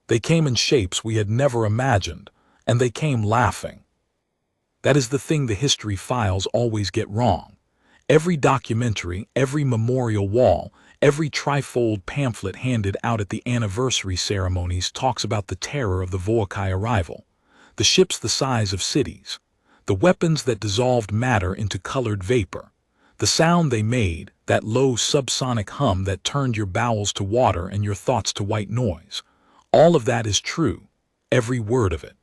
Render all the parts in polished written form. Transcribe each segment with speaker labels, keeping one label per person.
Speaker 1: They came in shapes we had never imagined, and they came laughing. That is the thing the history files always get wrong. Every documentary, every memorial wall, every trifold pamphlet handed out at the anniversary ceremonies talks about the terror of the Volcae arrival, the ships the size of cities, the weapons that dissolved matter into colored vapor, the sound they made, that low subsonic hum that turned your bowels to water and your thoughts to white noise. All of that is true, every word of it.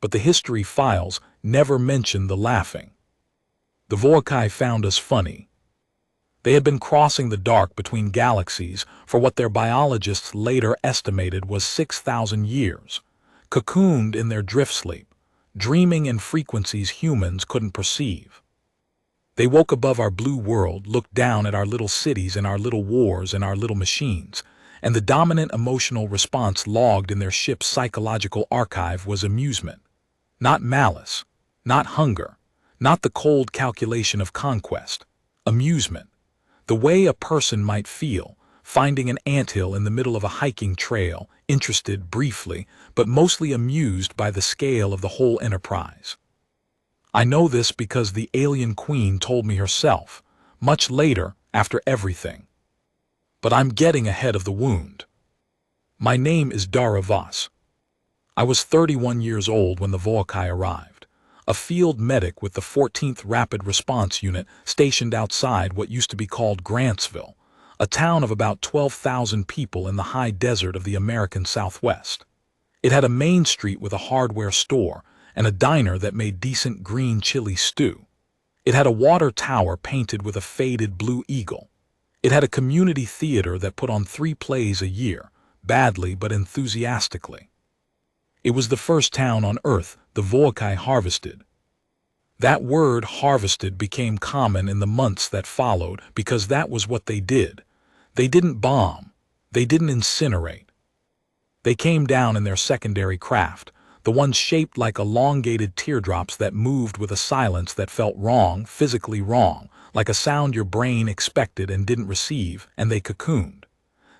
Speaker 1: But the history files never mention the laughing. The Volcae found us funny. They had been crossing the dark between galaxies for what their biologists later estimated was 6,000 years, cocooned in their drift sleep, dreaming in frequencies humans couldn't perceive. They woke above our blue world, looked down at our little cities and our little wars and our little machines, and the dominant emotional response logged in their ship's psychological archive was amusement. Not malice, not hunger, not the cold calculation of conquest. Amusement. The way a person might feel, finding an anthill in the middle of a hiking trail, interested briefly, but mostly amused by the scale of the whole enterprise. I know this because the alien queen told me herself, much later, after everything. But I'm getting ahead of the wound. My name is Dara Voss. I was 31 years old when the Volcae arrived, a field medic with the 14th Rapid Response Unit stationed outside what used to be called Grantsville, a town of about 12,000 people in the high desert of the American Southwest. It had a main street with a hardware store and a diner that made decent green chili stew. It had a water tower painted with a faded blue eagle. It had a community theater that put on 3 plays a year, badly but enthusiastically. It was the first town on Earth the Volcae harvested. That word harvested became common in the months that followed because that was what they did. They didn't bomb. They didn't incinerate. They came down in their secondary craft, the ones shaped like elongated teardrops that moved with a silence that felt wrong, physically wrong, like a sound your brain expected and didn't receive, and they cocooned.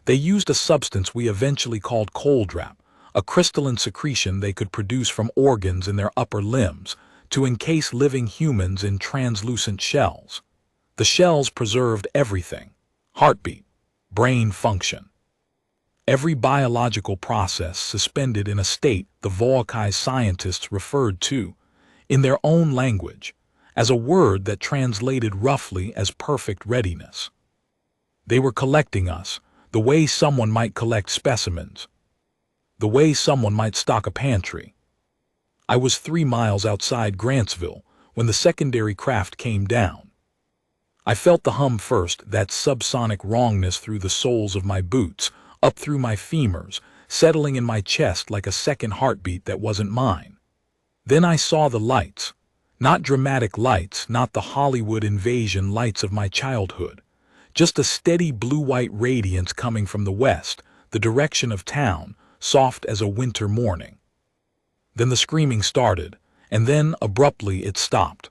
Speaker 1: They used a substance we eventually called colddrap, a crystalline secretion they could produce from organs in their upper limbs, to encase living humans in translucent shells. The shells preserved everything: heartbeat, brain function. Every biological process suspended in a state the Volcae scientists referred to, in their own language, as a word that translated roughly as perfect readiness. They were collecting us, the way someone might collect specimens, the way someone might stock a pantry. I was 3 miles outside Grantsville when the secondary craft came down. I felt the hum first, that subsonic wrongness through the soles of my boots, up through my femurs, settling in my chest like a second heartbeat that wasn't mine. Then I saw the lights. Not dramatic lights, not the Hollywood invasion lights of my childhood. Just a steady blue-white radiance coming from the west, the direction of town, soft as a winter morning. Then the screaming started, and then, abruptly, it stopped.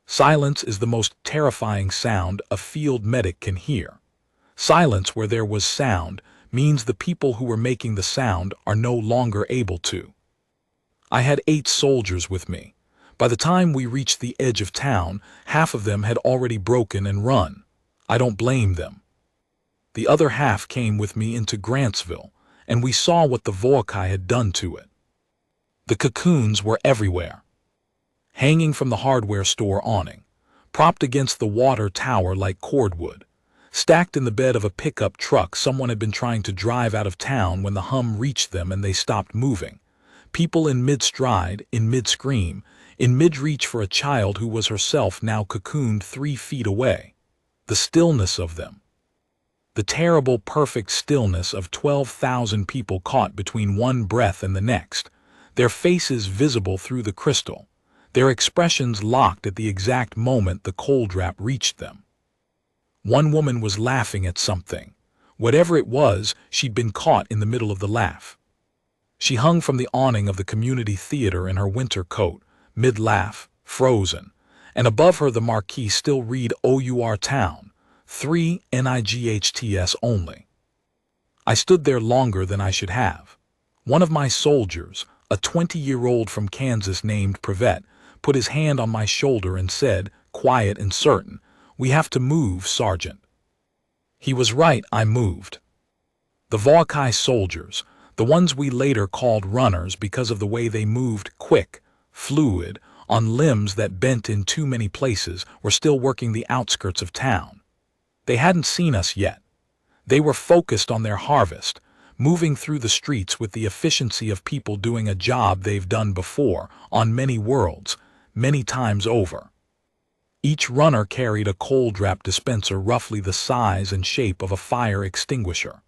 Speaker 1: Silence is the most terrifying sound a field medic can hear. Silence where there was sound means the people who were making the sound are no longer able to. I had 8 soldiers with me. By the time we reached the edge of town, half of them had already broken and run. I don't blame them. The other half came with me into Grantsville, and we saw what the Volcae had done to it. The cocoons were everywhere. Hanging from the hardware store awning, propped against the water tower like cordwood, stacked in the bed of a pickup truck someone had been trying to drive out of town when the hum reached them and they stopped moving. People in mid-stride, in mid-scream, in mid-reach for a child who was herself now cocooned 3 feet away. The stillness of them. The terrible, perfect stillness of 12,000 people caught between one breath and the next, their faces visible through the crystal, their expressions locked at the exact moment the colddrap reached them. One woman was laughing at something. Whatever it was, she'd been caught in the middle of the laugh. She hung from the awning of the community theater in her winter coat, mid-laugh, frozen, and above her the marquee still read OUR Town, 3 NIGHTS only. I stood there longer than I should have. One of my soldiers, a 20-year-old from Kansas named Privet, put his hand on my shoulder and said, quiet and certain, "We have to move, Sergeant." He was right. I moved. The Volkai soldiers, the ones we later called runners because of the way they moved quick, fluid, on limbs that bent in too many places, were still working the outskirts of town. They hadn't seen us yet. They were focused on their harvest, moving through the streets with the efficiency of people doing a job they've done before, on many worlds, many times over. Each runner carried a cold wrap dispenser roughly the size and shape of a fire extinguisher.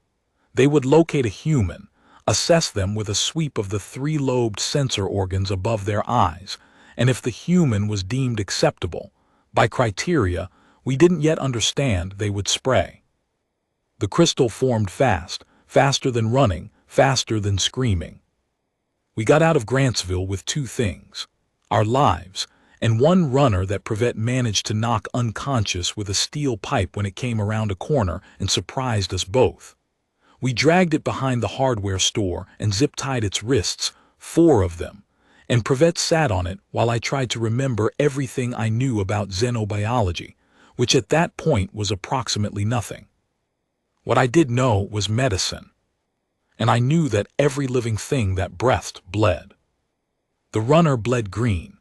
Speaker 1: They would locate a human, assess them with a sweep of the three-lobed sensor organs above their eyes, and if the human was deemed acceptable, by criteria we didn't yet understand, they would spray. The crystal formed fast, faster than running, faster than screaming. We got out of Grantsville with two things: our lives, and one runner that Privet managed to knock unconscious with a steel pipe when it came around a corner and surprised us both. We dragged it behind the hardware store and zip-tied its wrists, 4 of them, and Privet sat on it while I tried to remember everything I knew about xenobiology, which at that point was approximately nothing. What I did know was medicine, and I knew that every living thing that breathed bled. The runner bled green.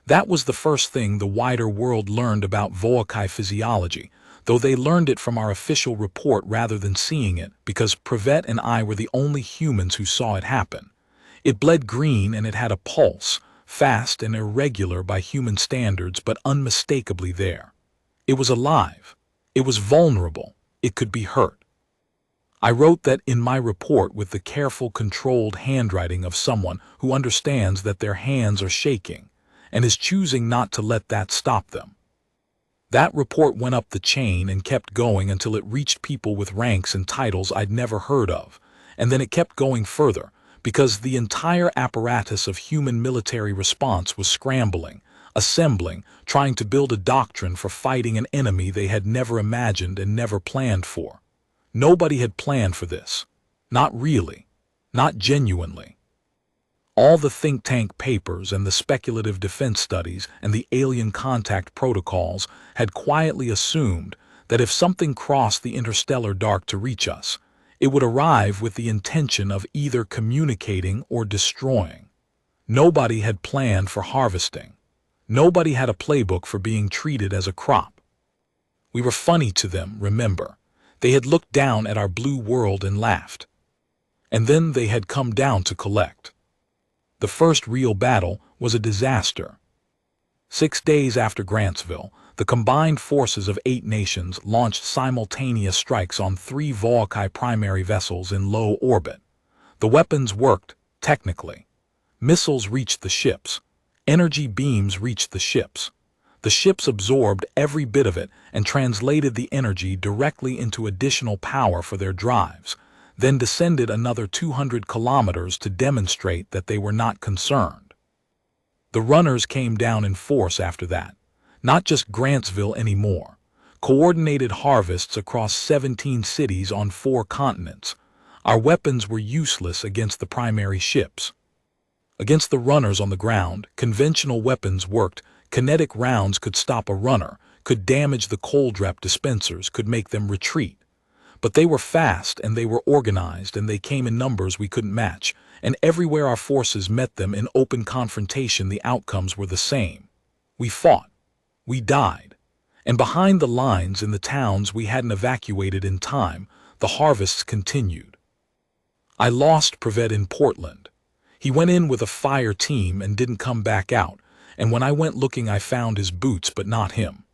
Speaker 1: That was the first thing the wider world learned about Volkai physiology, though they learned it from our official report rather than seeing it, because Privet and I were the only humans who saw it happen. It bled green and it had a pulse, fast and irregular by human standards, but unmistakably there. It was alive. It was vulnerable. It could be hurt. I wrote that in my report with the careful, controlled handwriting of someone who understands that their hands are shaking and is choosing not to let that stop them. That report went up the chain and kept going until it reached people with ranks and titles I'd never heard of, and then it kept going further, because the entire apparatus of human military response was scrambling, assembling, trying to build a doctrine for fighting an enemy they had never imagined and never planned for. Nobody had planned for this. Not really. Not genuinely. All the think tank papers and the speculative defense studies and the alien contact protocols had quietly assumed that if something crossed the interstellar dark to reach us, it would arrive with the intention of either communicating or destroying. Nobody had planned for harvesting. Nobody had a playbook for being treated as a crop. We were funny to them, remember. They had looked down at our blue world and laughed. And then they had come down to collect. The first real battle was a disaster. 6 days after Grantsville, the combined forces of 8 nations launched simultaneous strikes on 3 Volkai primary vessels in low orbit. The weapons worked, technically. Missiles reached the ships. Energy beams reached the ships. The ships absorbed every bit of it and translated the energy directly into additional power for their drives, then descended another 200 kilometers to demonstrate that they were not concerned. The runners came down in force after that. Not just Grantsville anymore. Coordinated harvests across 17 cities on 4 continents. Our weapons were useless against the primary ships. Against the runners on the ground, conventional weapons worked. Kinetic rounds could stop a runner, could damage the cold wrap dispensers, could make them retreat. But they were fast and they were organized and they came in numbers we couldn't match, and everywhere our forces met them in open confrontation the outcomes were the same. We fought. We died. And behind the lines in the towns we hadn't evacuated in time, the harvests continued. I lost Privet in Portland. He went in with a fire team and didn't come back out, and when I went looking I found his boots but not him.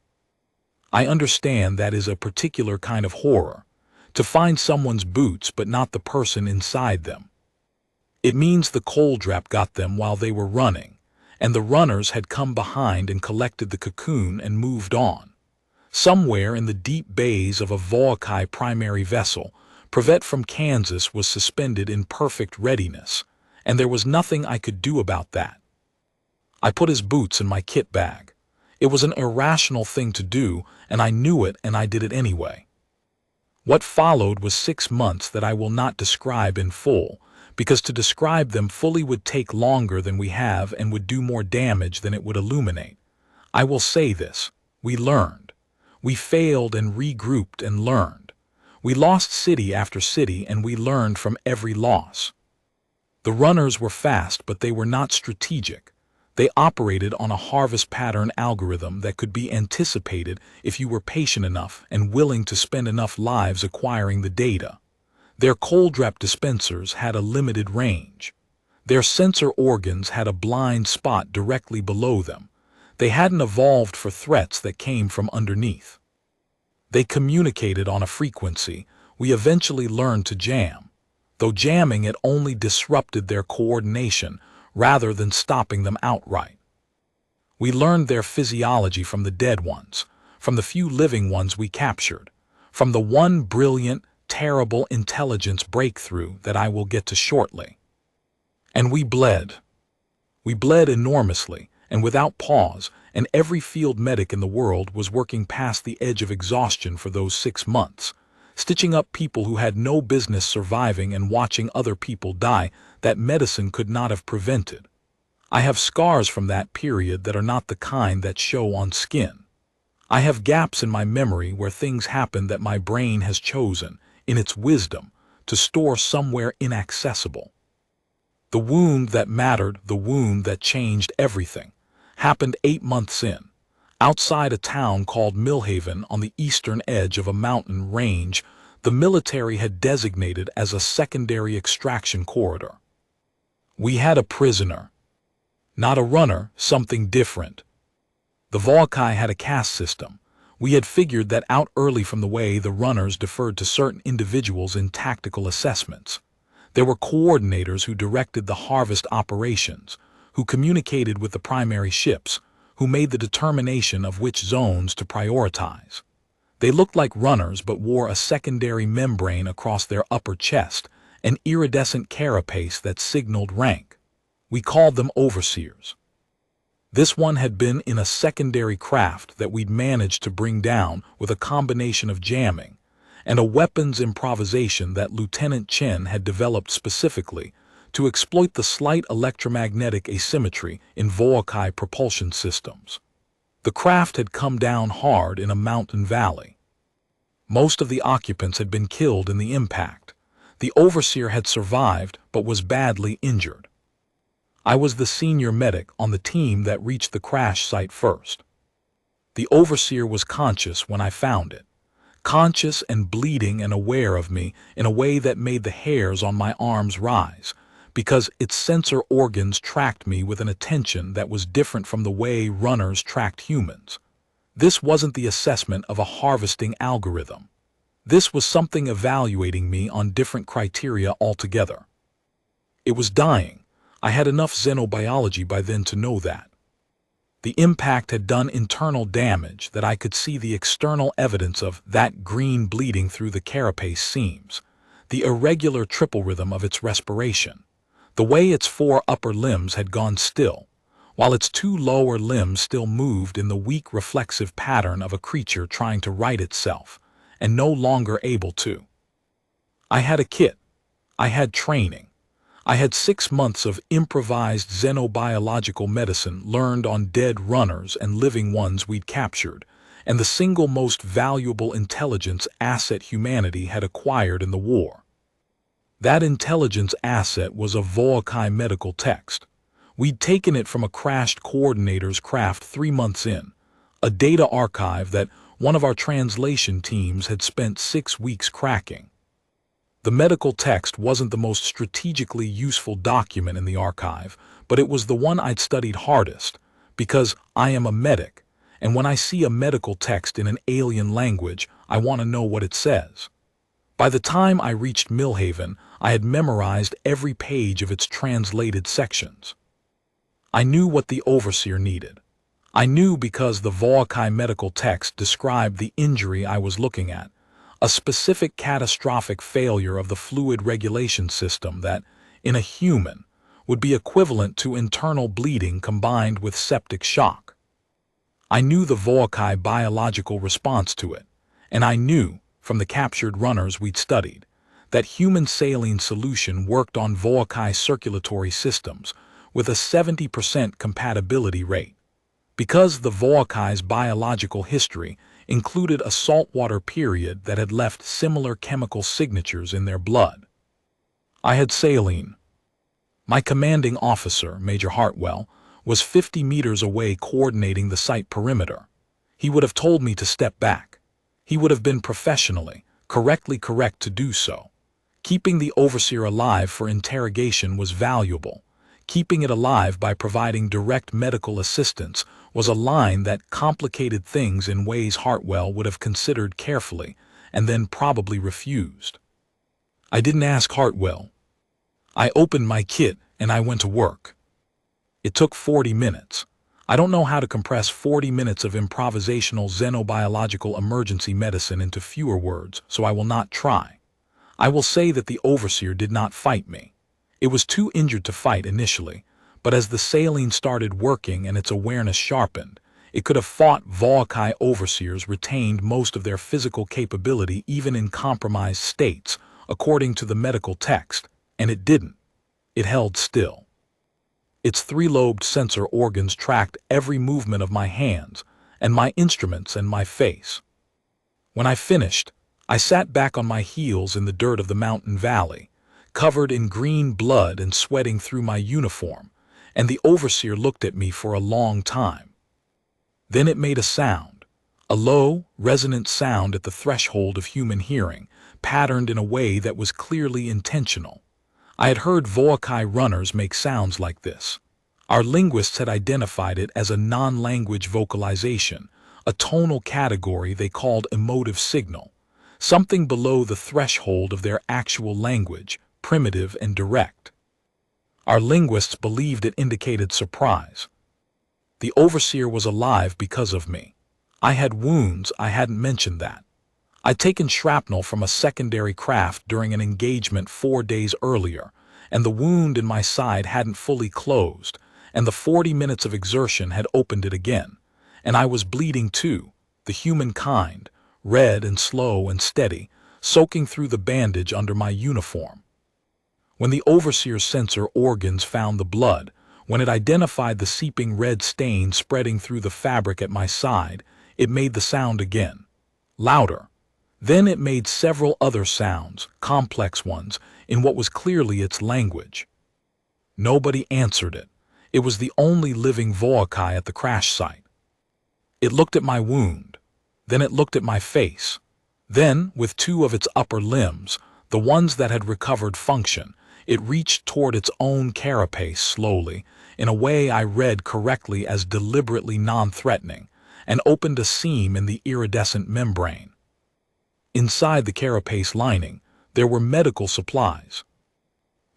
Speaker 1: I understand that is a particular kind of horror, to find someone's boots but not the person inside them. It means the cold wrap got them while they were running, and the runners had come behind and collected the cocoon and moved on. Somewhere in the deep bays of a Volkai primary vessel, Privet from Kansas was suspended in perfect readiness, and there was nothing I could do about that. I put his boots in my kit bag. It was an irrational thing to do, and I knew it, and I did it anyway. What followed was 6 months that I will not describe in full, because to describe them fully would take longer than we have and would do more damage than it would illuminate. I will say this: we learned. We failed and regrouped and learned. We lost city after city and we learned from every loss. The runners were fast, but they were not strategic. They operated on a harvest pattern algorithm that could be anticipated if you were patient enough and willing to spend enough lives acquiring the data. Their cold wrap dispensers had a limited range. Their sensor organs had a blind spot directly below them. They hadn't evolved for threats that came from underneath. They communicated on a frequency. We eventually learned to jam. Though jamming it only disrupted their coordination rather than stopping them outright. We learned their physiology from the dead ones, from the few living ones we captured, from the one brilliant, terrible intelligence breakthrough that I will get to shortly. And we bled. We bled enormously and without pause, and every field medic in the world was working past the edge of exhaustion for those 6 months, stitching up people who had no business surviving and watching other people die that medicine could not have prevented. I have scars from that period that are not the kind that show on skin. I have gaps in my memory where things happen that my brain has chosen, in its wisdom, to store somewhere inaccessible. The wound that mattered, the wound that changed everything, happened 8 months in, outside a town called Millhaven on the eastern edge of a mountain range the military had designated as a secondary extraction corridor. We had a prisoner. Not a runner, something different. The Volkai had a caste system. We had figured that out early from the way the runners deferred to certain individuals in tactical assessments. There were coordinators who directed the harvest operations, who communicated with the primary ships, who made the determination of which zones to prioritize. They looked like runners but wore a secondary membrane across their upper chest, an iridescent carapace that signaled rank. We called them overseers. This one had been in a secondary craft that we'd managed to bring down with a combination of jamming and a weapons improvisation that Lieutenant Chen had developed specifically to exploit the slight electromagnetic asymmetry in Volkai propulsion systems. The craft had come down hard in a mountain valley. Most of the occupants had been killed in the impact. The overseer had survived but was badly injured. I was the senior medic on the team that reached the crash site first. The overseer was conscious when I found it, conscious and bleeding and aware of me in a way that made the hairs on my arms rise, because its sensor organs tracked me with an attention that was different from the way runners tracked humans. This wasn't the assessment of a harvesting algorithm. This was something evaluating me on different criteria altogether. It was dying. I had enough xenobiology by then to know that. The impact had done internal damage that I could see the external evidence of that green bleeding through the carapace seams, the irregular triple rhythm of its respiration, the way its 4 upper limbs had gone still, while its 2 lower limbs still moved in the weak reflexive pattern of a creature trying to right itself, and no longer able to. I had a kit. I had training. I had 6 months of improvised xenobiological medicine learned on dead runners and living ones we'd captured, and the single most valuable intelligence asset humanity had acquired in the war. That intelligence asset was a Volkai medical text. We'd taken it from a crashed coordinator's craft 3 months in, a data archive that one of our translation teams had spent 6 weeks cracking. The medical text wasn't the most strategically useful document in the archive, but it was the one I'd studied hardest, because I am a medic, and when I see a medical text in an alien language, I want to know what it says. By the time I reached Millhaven, I had memorized every page of its translated sections. I knew what the overseer needed. I knew because the Volkai medical text described the injury I was looking at, a specific catastrophic failure of the fluid regulation system that, in a human, would be equivalent to internal bleeding combined with septic shock. I knew the Volkai biological response to it, and I knew, from the captured runners we'd studied, That human saline solution worked on Voakai circulatory systems with a 70% compatibility rate. Because the Voakai's biological history included a saltwater period that had left similar chemical signatures in their blood. I had saline. My commanding officer, Major Hartwell, was 50 meters away coordinating the site perimeter. He would have told me to step back. He would have been professionally, correctly correct to do so. Keeping the overseer alive for interrogation was valuable. Keeping it alive by providing direct medical assistance was a line that complicated things in ways Hartwell would have considered carefully and then probably refused. I didn't ask Hartwell. I opened my kit and I went to work. It took 40 minutes. I don't know how to compress 40 minutes of improvisational xenobiological emergency medicine into fewer words, so I will not try. I will say that the overseer did not fight me. It was too injured to fight initially, but as the saline started working and its awareness sharpened, it could have fought. Voakai overseers retained most of their physical capability even in compromised states, according to the medical text, and it didn't. It held still. Its three-lobed sensor organs tracked every movement of my hands, and my instruments and my face. When I finished, I sat back on my heels in the dirt of the mountain valley, covered in green blood and sweating through my uniform, and the overseer looked at me for a long time. Then it made a sound, a low, resonant sound at the threshold of human hearing, patterned in a way that was clearly intentional. I had heard Voakai runners make sounds like this. Our linguists had identified it as a non-language vocalization, a tonal category they called emotive signal, something below the threshold of their actual language, primitive and direct. Our linguists believed it indicated surprise. The overseer was alive because of me. I had wounds, I hadn't mentioned that. I'd taken shrapnel from a secondary craft during an engagement 4 days earlier, and the wound in my side hadn't fully closed, and the 40 minutes of exertion had opened it again, and I was bleeding too, the human kind, red and slow and steady, soaking through the bandage under my uniform. When the overseer's sensor organs found the blood, when it identified the seeping red stain spreading through the fabric at my side, it made the sound again, louder. Then it made several other sounds, complex ones, in what was clearly its language. Nobody answered it. It was the only living Voakai at the crash site. It looked at my wound. Then it looked at my face. Then, with 2 of its upper limbs, the ones that had recovered function, it reached toward its own carapace slowly, in a way I read correctly as deliberately non-threatening, and opened a seam in the iridescent membrane. Inside the carapace lining, there were medical supplies.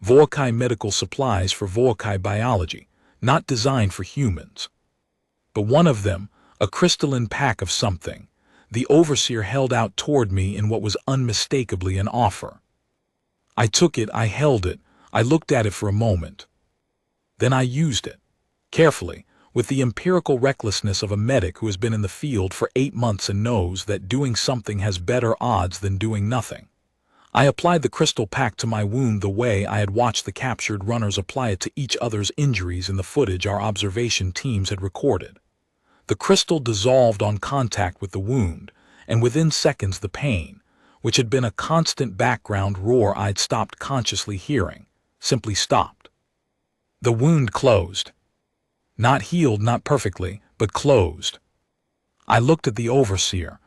Speaker 1: Voakai medical supplies for Voakai biology, not designed for humans. But one of them, a crystalline pack of something, the overseer held out toward me in what was unmistakably an offer. I took it, I held it, I looked at it for a moment. Then I used it, carefully, with the empirical recklessness of a medic who has been in the field for 8 months and knows that doing something has better odds than doing nothing. I applied the crystal pack to my wound the way I had watched the captured runners apply it to each other's injuries in the footage our observation teams had recorded. The crystal dissolved on contact with the wound, and within seconds the pain, which had been a constant background roar I'd stopped consciously hearing, simply stopped. The wound closed. Not healed, not perfectly, but closed. I looked at the overseer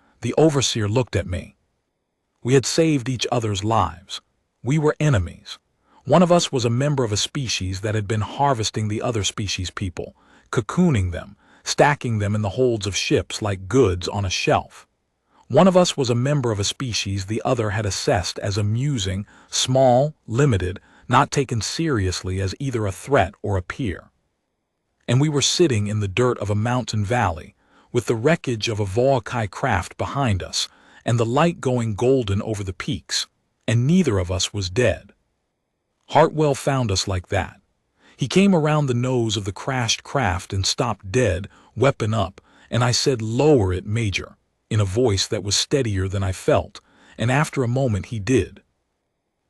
Speaker 1: looked at me. We had saved each other's lives. We were enemies. One of us was a member of a species that had been harvesting the other species' people, cocooning them, stacking them in the holds of ships like goods on a shelf. One of us was a member of a species the other had assessed as amusing, small, limited, not taken seriously as either a threat or a peer. And we were sitting in the dirt of a mountain valley, with the wreckage of a Voakai craft behind us, and the light going golden over the peaks, and neither of us was dead. Hartwell found us like that. He came around the nose of the crashed craft and stopped dead, weapon up, and I said, "Lower it, Major," in a voice that was steadier than I felt, and after a moment he did.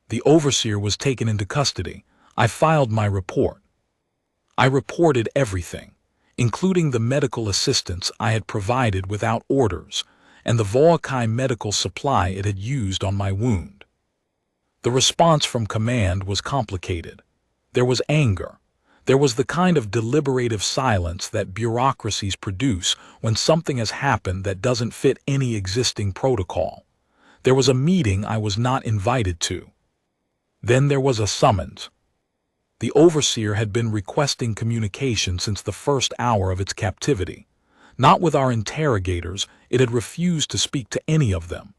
Speaker 1: The overseer was taken into custody. I filed my report. I reported everything, including the medical assistance I had provided without orders, and the Volkai medical supply it had used on my wound. The response from command was complicated. There was anger. There was the kind of deliberative silence that bureaucracies produce when something has happened that doesn't fit any existing protocol. There was a meeting I was not invited to. Then there was a summons. The overseer had been requesting communication since the first hour of its captivity. Not with our interrogators, it had refused to speak to any of them.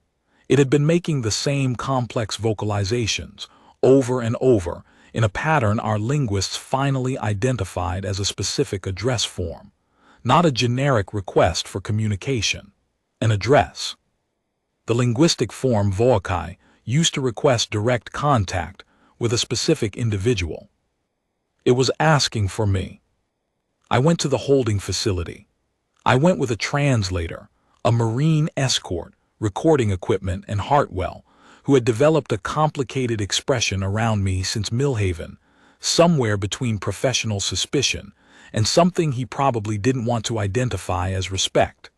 Speaker 1: It had been making the same complex vocalizations, over and over, in a pattern our linguists finally identified as a specific address form, not a generic request for communication, an address. The linguistic form Volkai used to request direct contact with a specific individual. It was asking for me. I went to the holding facility. I went with a translator, a Marine escort, recording equipment, and Hartwell, who had developed a complicated expression around me since Millhaven, somewhere between professional suspicion and something he probably didn't want to identify as respect.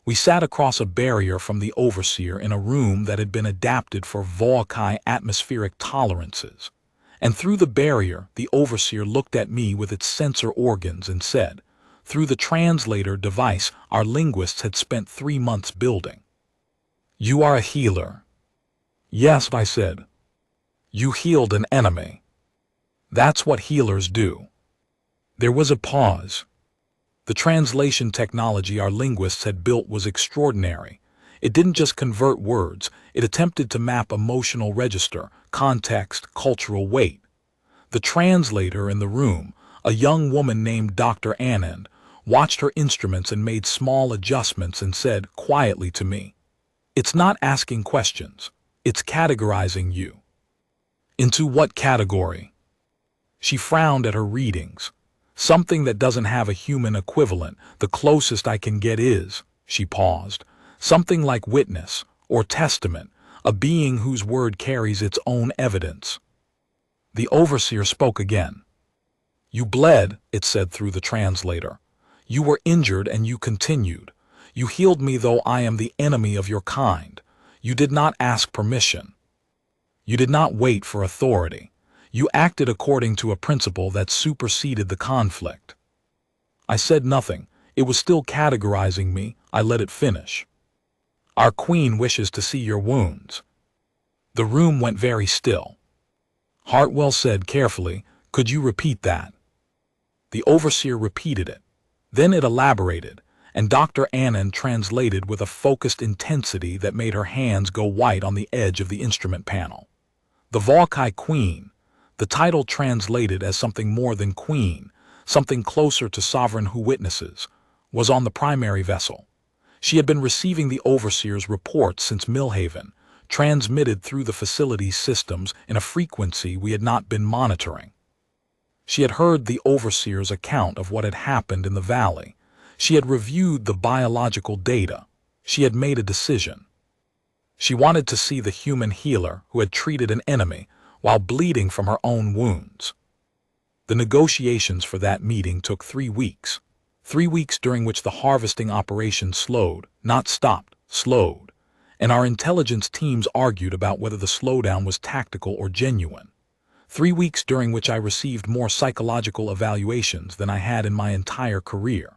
Speaker 1: We sat across a barrier from the overseer in a room that had been adapted for Volkai atmospheric tolerances, and through the barrier the overseer looked at me with its sensor organs and said, through the translator device our linguists had spent 3 months building, "You are a healer." "Yes," I said. "You healed an enemy. That's what healers do." There was a pause. The translation technology our linguists had built was extraordinary. It didn't just convert words, it attempted to map emotional register, context, cultural weight. The translator in the room, a young woman named Dr. Anand, watched her instruments and made small adjustments and said quietly to me, "It's not asking questions, it's categorizing you." "Into what category?" She frowned at her readings. "Something that doesn't have a human equivalent. The closest I can get is," she paused, "something like witness or testament, a being whose word carries its own evidence." The overseer spoke again. "You bled," it said through the translator. "You were injured and you continued. You healed me though I am the enemy of your kind. You did not ask permission. You did not wait for authority. You acted according to a principle that superseded the conflict." I said nothing. It was still categorizing me. I let it finish. "Our queen wishes to see your wounds." The room went very still. Hartwell said carefully, "Could you repeat that?" The overseer repeated it. Then it elaborated, and Dr. Anand translated with a focused intensity that made her hands go white on the edge of the instrument panel. The Volkai Queen, the title translated as something more than queen, something closer to sovereign who witnesses, was on the primary vessel. She had been receiving the overseer's reports since Millhaven, transmitted through the facility's systems in a frequency we had not been monitoring. She had heard the overseer's account of what had happened in the valley. She had reviewed the biological data. She had made a decision. She wanted to see the human healer who had treated an enemy while bleeding from her own wounds. The negotiations for that meeting took 3 weeks. 3 weeks during which the harvesting operation slowed, not stopped, slowed, and our intelligence teams argued about whether the slowdown was tactical or genuine. 3 weeks during which I received more psychological evaluations than I had in my entire career.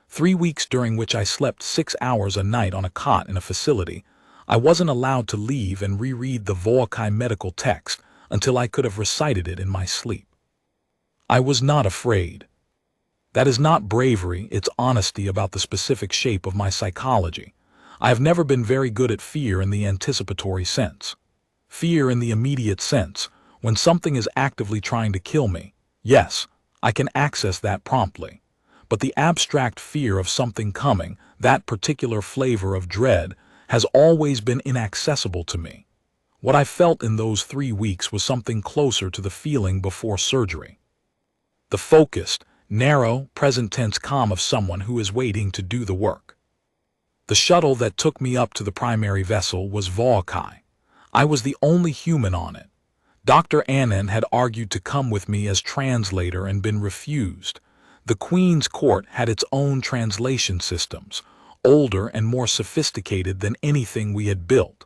Speaker 1: 3 weeks during which I slept 6 hours a night on a cot in a facility. I wasn't allowed to leave and reread the Volkai medical text until I could have recited it in my sleep. I was not afraid. That is not bravery, it's honesty about the specific shape of my psychology. I have never been very good at fear in the anticipatory sense. Fear in the immediate sense, when something is actively trying to kill me. Yes, I can access that promptly. But the abstract fear of something coming, that particular flavor of dread, has always been inaccessible to me. What I felt in those 3 weeks was something closer to the feeling before surgery. The focused, narrow, present-tense calm of someone who is waiting to do the work. The shuttle that took me up to the primary vessel was Volkai. I was the only human on it. Dr. Annan had argued to come with me as translator and been refused. The Queen's Court had its own translation systems, older and more sophisticated than anything we had built.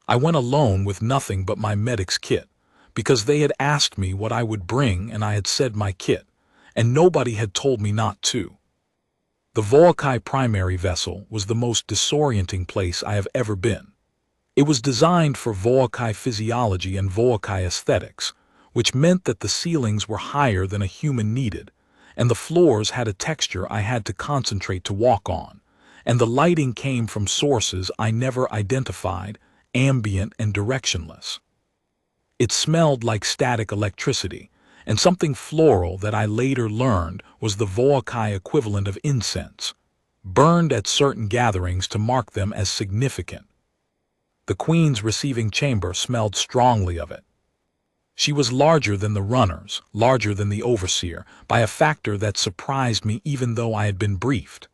Speaker 1: I went alone with nothing but my medic's kit, because they had asked me what I would bring and I had said my kit, and nobody had told me not to. The Volcae primary vessel was the most disorienting place I have ever been. It was designed for Volcae physiology and Volcae aesthetics, which meant that the ceilings were higher than a human needed, and the floors had a texture I had to concentrate to walk on, and the lighting came from sources I never identified, ambient and directionless. It smelled like static electricity, and something floral that I later learned was the Volcae equivalent of incense, burned at certain gatherings to mark them as significant. The Queen's receiving chamber smelled strongly of it. She was larger than the runners, larger than the overseer, by a factor that surprised me even though I had been briefed.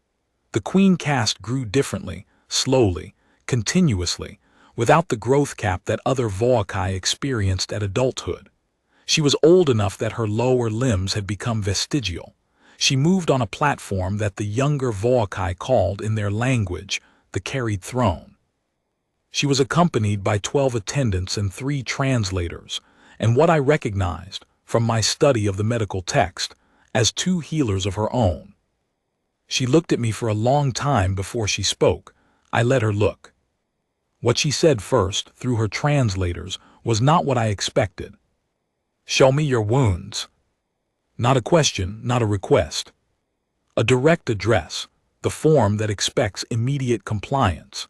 Speaker 1: The Queen caste grew differently, slowly, continuously, without the growth cap that other Volcae experienced at adulthood. She was old enough that her lower limbs had become vestigial. She moved on a platform that the younger Volcae called in their language the carried throne. She was accompanied by 12 attendants and 3 translators, and what I recognized, from my study of the medical text, as 2 healers of her own. She looked at me for a long time before she spoke. I let her look. What she said first, through her translators, was not what I expected. "Show me your wounds." Not a question, not a request. A direct address, the form that expects immediate compliance.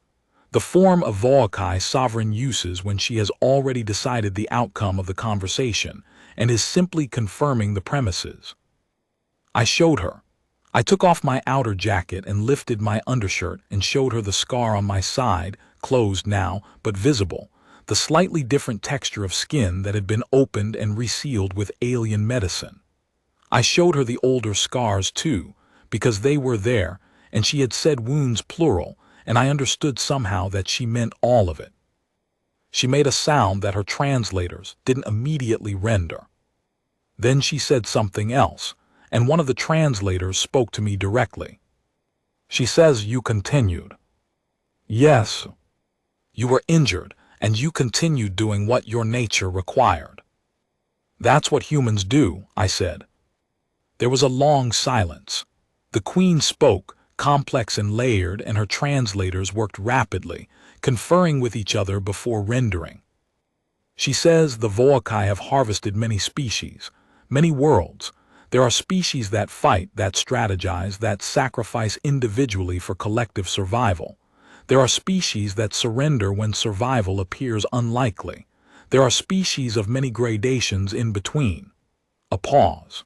Speaker 1: The form of Volcae sovereign uses when she has already decided the outcome of the conversation and is simply confirming the premises. I showed her. I took off my outer jacket and lifted my undershirt and showed her the scar on my side, closed now, but visible, the slightly different texture of skin that had been opened and resealed with alien medicine. I showed her the older scars too, because they were there, and she had said wounds plural, and I understood somehow that she meant all of it. She made a sound that her translators didn't immediately render. Then she said something else, and one of the translators spoke to me directly. She says you continued. Yes. You were injured, and you continued doing what your nature required. That's what humans do, I said. There was a long silence. The Queen spoke, complex and layered, and her translators worked rapidly, conferring with each other before rendering. She says the Volcae have harvested many species, many worlds. There are species that fight, that strategize, that sacrifice individually for collective survival. There are species that surrender when survival appears unlikely. There are species of many gradations in between. A pause.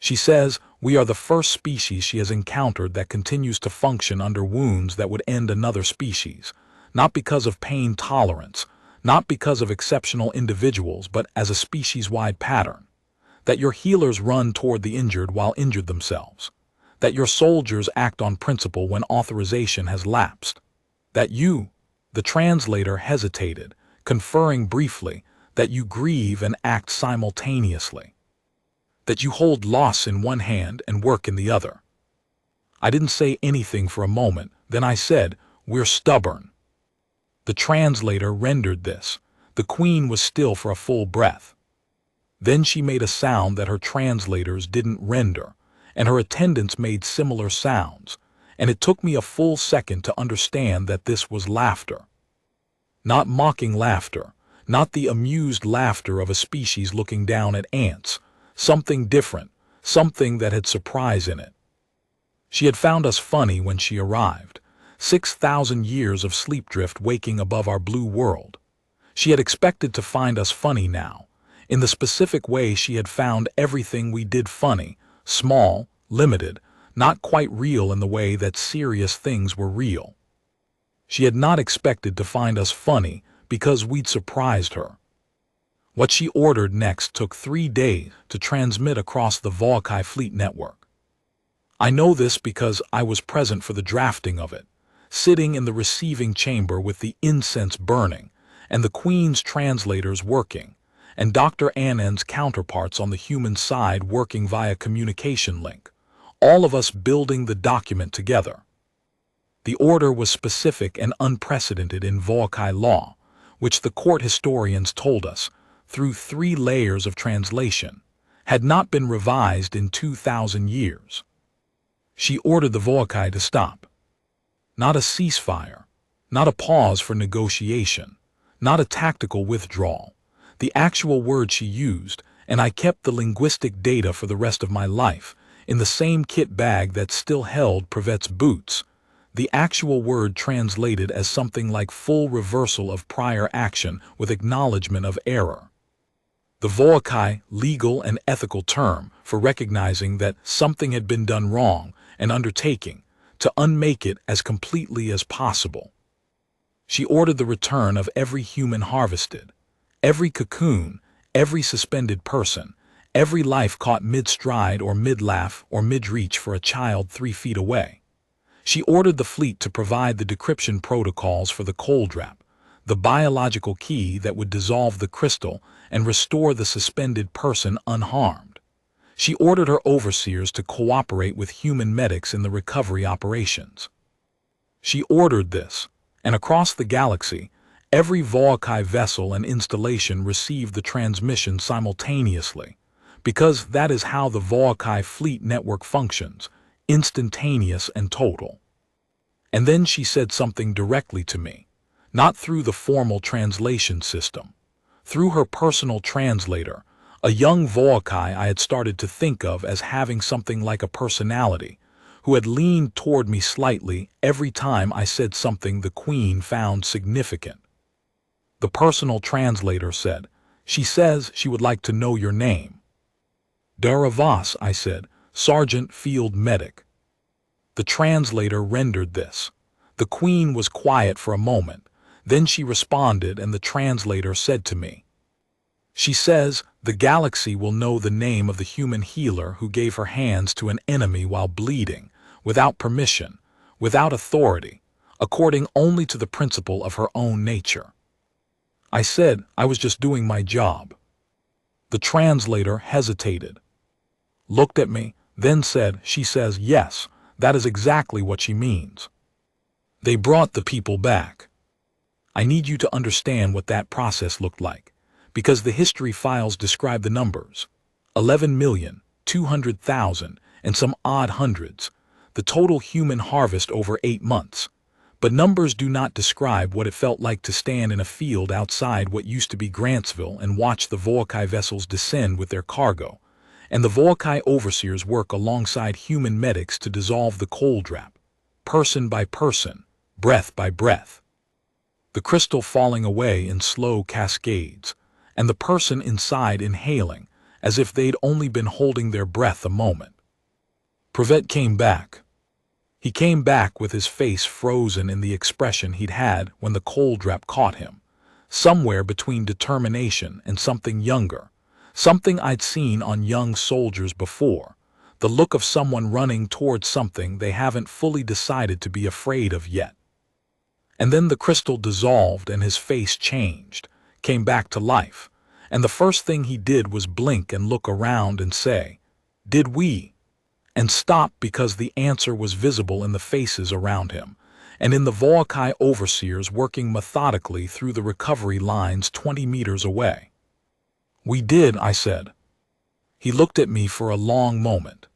Speaker 1: She says we are the first species she has encountered that continues to function under wounds that would end another species, not because of pain tolerance, not because of exceptional individuals, but as a species-wide pattern. That your healers run toward the injured while injured themselves. That your soldiers act on principle when authorization has lapsed. That you, the translator, hesitated, conferring briefly, that you grieve and act simultaneously. That you hold loss in one hand and work in the other. I didn't say anything for a moment, then I said, we're stubborn. The translator rendered this. The Queen was still for a full breath. Then she made a sound that her translators didn't render, and her attendants made similar sounds, and it took me a full second to understand that this was laughter. Not mocking laughter, not the amused laughter of a species looking down at ants, something different, something that had surprise in it. She had found us funny when she arrived, 6,000 years of sleep drift waking above our blue world. She had expected to find us funny now, in the specific way she had found everything we did funny, small, limited, not quite real in the way that serious things were real. She had not expected to find us funny because we'd surprised her. What she ordered next took 3 days to transmit across the Volcae fleet network. I know this because I was present for the drafting of it, sitting in the receiving chamber with the incense burning, and the Queen's translators working, and Dr. Annan's counterparts on the human side working via communication link, all of us building the document together. The order was specific and unprecedented in Volcae law, which the court historians told us, through 3 layers of translation, had not been revised in 2,000 years. She ordered the Volcae to stop. Not a ceasefire, not a pause for negotiation, not a tactical withdrawal. The actual word she used, and I kept the linguistic data for the rest of my life, in the same kit bag that still held Privet's boots. The actual word translated as something like full reversal of prior action with acknowledgement of error. The Volcae, legal and ethical term for recognizing that something had been done wrong and undertaking to unmake it as completely as possible. She ordered the return of every human harvested, every cocoon, every suspended person, every life caught mid-stride or mid-laugh or mid-reach for a child 3 feet away. She ordered the fleet to provide the decryption protocols for the coldwrap, the biological key that would dissolve the crystal and restore the suspended person unharmed. She ordered her overseers to cooperate with human medics in the recovery operations. She ordered this, and across the galaxy, every Volcae vessel and installation received the transmission simultaneously, because that is how the Volcae fleet network functions, instantaneous and total. And then she said something directly to me, not through the formal translation system, through her personal translator, a young Volcae I had started to think of as having something like a personality, who had leaned toward me slightly every time I said something the Queen found significant. The personal translator said, "She says she would like to know your name." "Daravas," I said, "Sergeant Field Medic." The translator rendered this. The Queen was quiet for a moment. Then she responded, and the translator said to me, "She says the galaxy will know the name of the human healer who gave her hands to an enemy while bleeding, without permission, without authority, according only to the principle of her own nature." I said I was just doing my job. The translator hesitated, looked at me, then said, "She says yes, that is exactly what she means. They brought the people back." I need you to understand what that process looked like, because the history files describe the numbers. 11,200,000 and some odd hundreds, the total human harvest over 8 months. But numbers do not describe what it felt like to stand in a field outside what used to be Grantsville and watch the Volcae vessels descend with their cargo, and the Volcae overseers work alongside human medics to dissolve the coldwrap, person by person, breath by breath. The crystal falling away in slow cascades, and the person inside inhaling, as if they'd only been holding their breath a moment. Privet came back. He came back with his face frozen in the expression he'd had when the coldwrap caught him, somewhere between determination and something younger, something I'd seen on young soldiers before, the look of someone running towards something they haven't fully decided to be afraid of yet. And then the crystal dissolved and his face changed, came back to life, and the first thing he did was blink and look around and say, "Did we?" and stop because the answer was visible in the faces around him, and in the Volcae overseers working methodically through the recovery lines 20 meters away. "We did," I said. He looked at me for a long moment.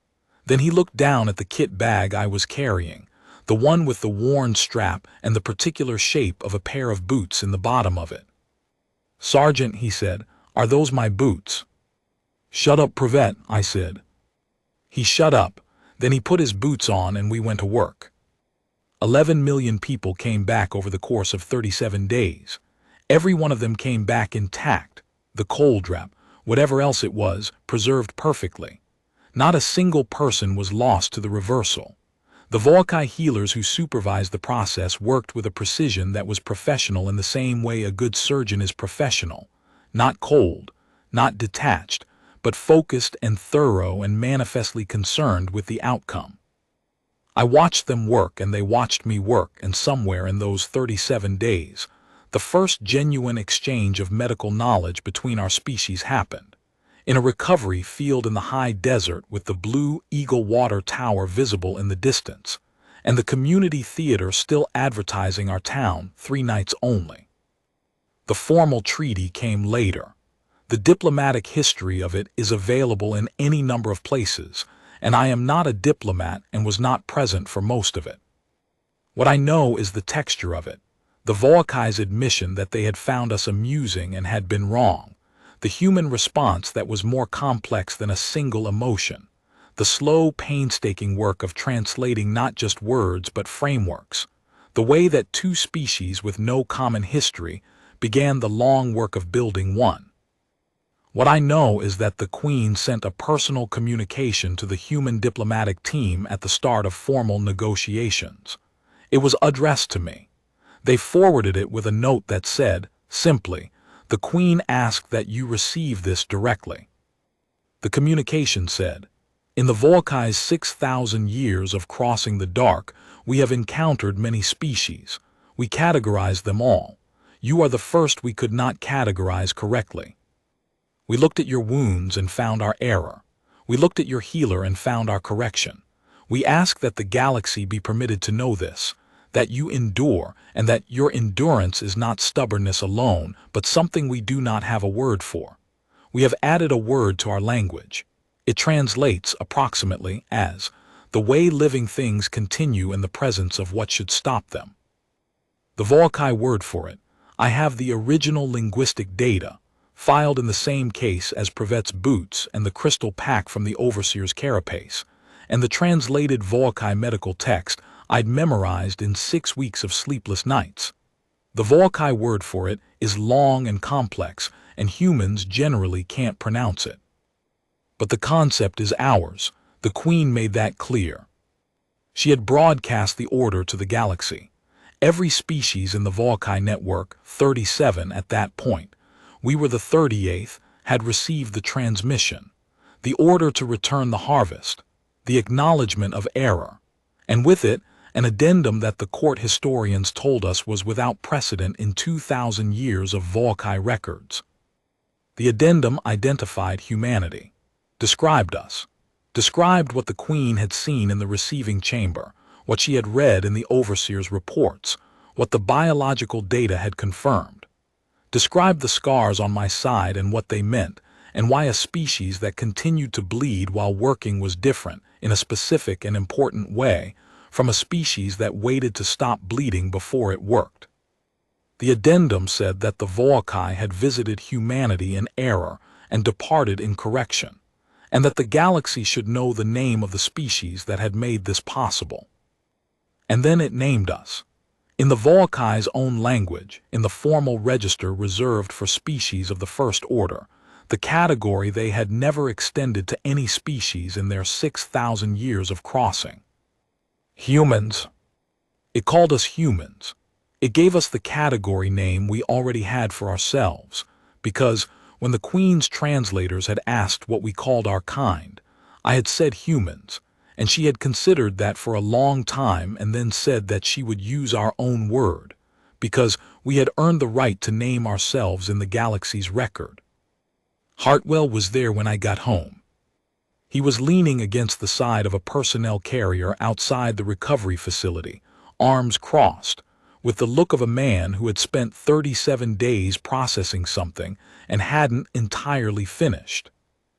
Speaker 1: Then he looked down at the kit bag I was carrying, the one with the worn strap and the particular shape of a pair of boots in the bottom of it. "Sergeant," he said, "are those my boots?" "Shut up, Privet," I said. He shut up, then he put his boots on and we went to work. 11 million people came back over the course of 37 days. Every one of them came back intact, the coldwrap, whatever else it was, preserved perfectly. Not a single person was lost to the reversal. The Volcae healers who supervised the process worked with a precision that was professional in the same way a good surgeon is professional, not cold, not detached, but focused and thorough and manifestly concerned with the outcome. I watched them work and they watched me work, and somewhere in those 37 days, The first genuine exchange of medical knowledge between our species happened in a recovery field in the high desert with the Blue Eagle Water Tower visible in the distance, and the community theater still advertising our town 3 nights only. The formal treaty came later. The diplomatic history of it is available in any number of places, and I am not a diplomat and was not present for most of it. What I know is the texture of it, the Volokai's admission that they had found us amusing and had been wrong, the human response that was more complex than a single emotion, the slow, painstaking work of translating not just words but frameworks, the way that 2 species with no common history began the long work of building one. What I know is that the Queen sent a personal communication to the human diplomatic team at the start of formal negotiations. It was addressed to me. They forwarded it with a note that said, simply, "The Queen asked that you receive this directly." The communication said, "In the Volokai's 6,000 years of crossing the dark, we have encountered many species. We categorized them all. You are the first we could not categorize correctly. We looked at your wounds and found our error. We looked at your healer and found our correction. We ask that the galaxy be permitted to know this, that you endure, and that your endurance is not stubbornness alone, but something we do not have a word for. We have added a word to our language. It translates approximately as, the way living things continue in the presence of what should stop them. The Volokai word for it, I have the original linguistic data, filed in the same case as Privet's boots and the crystal pack from the overseer's carapace, and the translated Volokai medical text I'd memorized in 6 weeks of sleepless nights. The Volokai word for it is long and complex, and humans generally can't pronounce it. But the concept is ours. The Queen made that clear. She had broadcast the order to the galaxy. Every species in the Volokai network, 37 at that point, we were the 38th, had received the transmission, the order to return the harvest, the acknowledgement of error, and with it, an addendum that the court historians told us was without precedent in 2,000 years of Volokai records. The addendum identified humanity, described us, described what the Queen had seen in the receiving chamber, what she had read in the overseer's reports, what the biological data had confirmed, described the scars on my side and what they meant, and why a species that continued to bleed while working was different, in a specific and important way, from a species that waited to stop bleeding before it worked. The addendum said that the Volokai had visited humanity in error and departed in correction, and that the galaxy should know the name of the species that had made this possible. And then it named us. In the Volokai's own language, in the formal register reserved for species of the first order, the category they had never extended to any species in their 6,000 years of crossing. Humans. It called us humans. It gave us the category name we already had for ourselves, because when the Queen's translators had asked what we called our kind, I had said humans, and she had considered that for a long time and then said that she would use our own word, because we had earned the right to name ourselves in the galaxy's record. Hartwell was there when I got home. He was leaning against the side of a personnel carrier outside the recovery facility, arms crossed, with the look of a man who had spent 37 days processing something and hadn't entirely finished.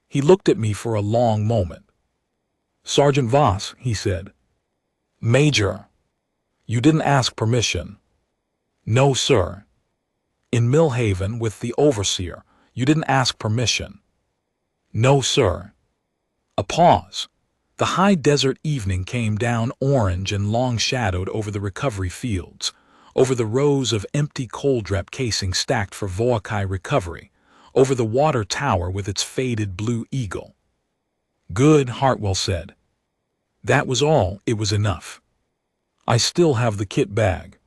Speaker 1: He looked at me for a long moment. "Sergeant Voss," he said. "Major, you didn't ask permission." "No, sir." "In Millhaven with the overseer, you didn't ask permission." "No, sir." A pause. The high desert evening came down orange and long-shadowed over the recovery fields, over the rows of empty cold-drap casings stacked for Volokai recovery, over the water tower with its faded blue eagle. "Good," Hartwell said. That was all. It was enough. I still have the kit bag.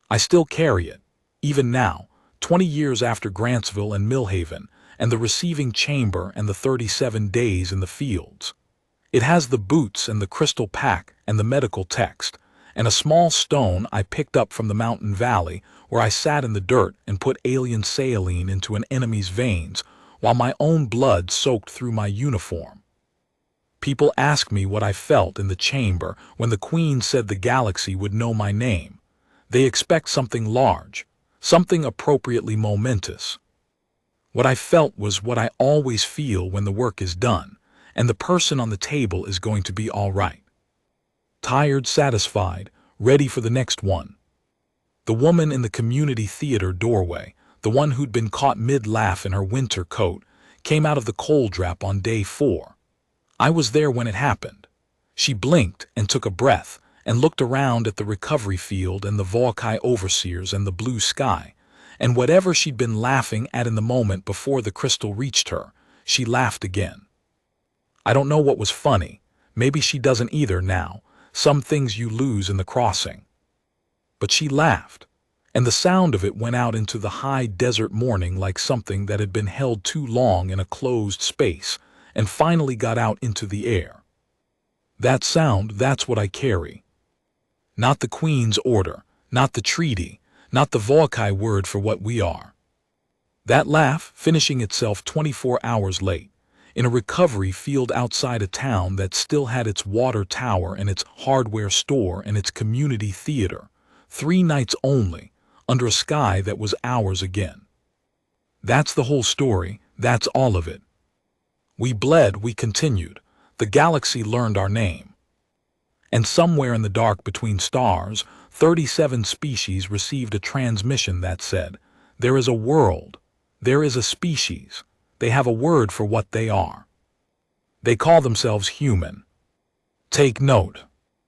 Speaker 1: I still carry it, even now, 20 years after Grantsville and Millhaven, and the receiving chamber and the 37 days in the fields. It has the boots and the crystal pack and the medical text, and a small stone I picked up from the mountain valley where I sat in the dirt and put alien saline into an enemy's veins while my own blood soaked through my uniform. People ask me what I felt in the chamber when the Queen said the galaxy would know my name. They expect something large, something appropriately momentous. What I felt was what I always feel when the work is done, and the person on the table is going to be all right. Tired, satisfied, ready for the next one. The woman in the community theater doorway, the one who'd been caught mid-laugh in her winter coat, came out of the cold drop on day 4. I was there when it happened. She blinked and took a breath and looked around at the recovery field and the Volkai overseers and the blue sky, and whatever she'd been laughing at in the moment before the crystal reached her, she laughed again. I don't know what was funny. Maybe she doesn't either now. Some things you lose in the crossing. But she laughed, and the sound of it went out into the high desert morning like something that had been held too long in a closed space and finally got out into the air. That sound, that's what I carry. Not the Queen's order, not the treaty, not the Volkai word for what we are. That laugh, finishing itself 24 hours late, in a recovery field outside a town that still had its water tower and its hardware store and its community theater, 3 nights only, under a sky that was ours again. That's the whole story, that's all of it. We bled, we continued. The galaxy learned our name. And somewhere in the dark between stars, 37 species received a transmission that said, there is a world, there is a species, they have a word for what they are. They call themselves human. Take note.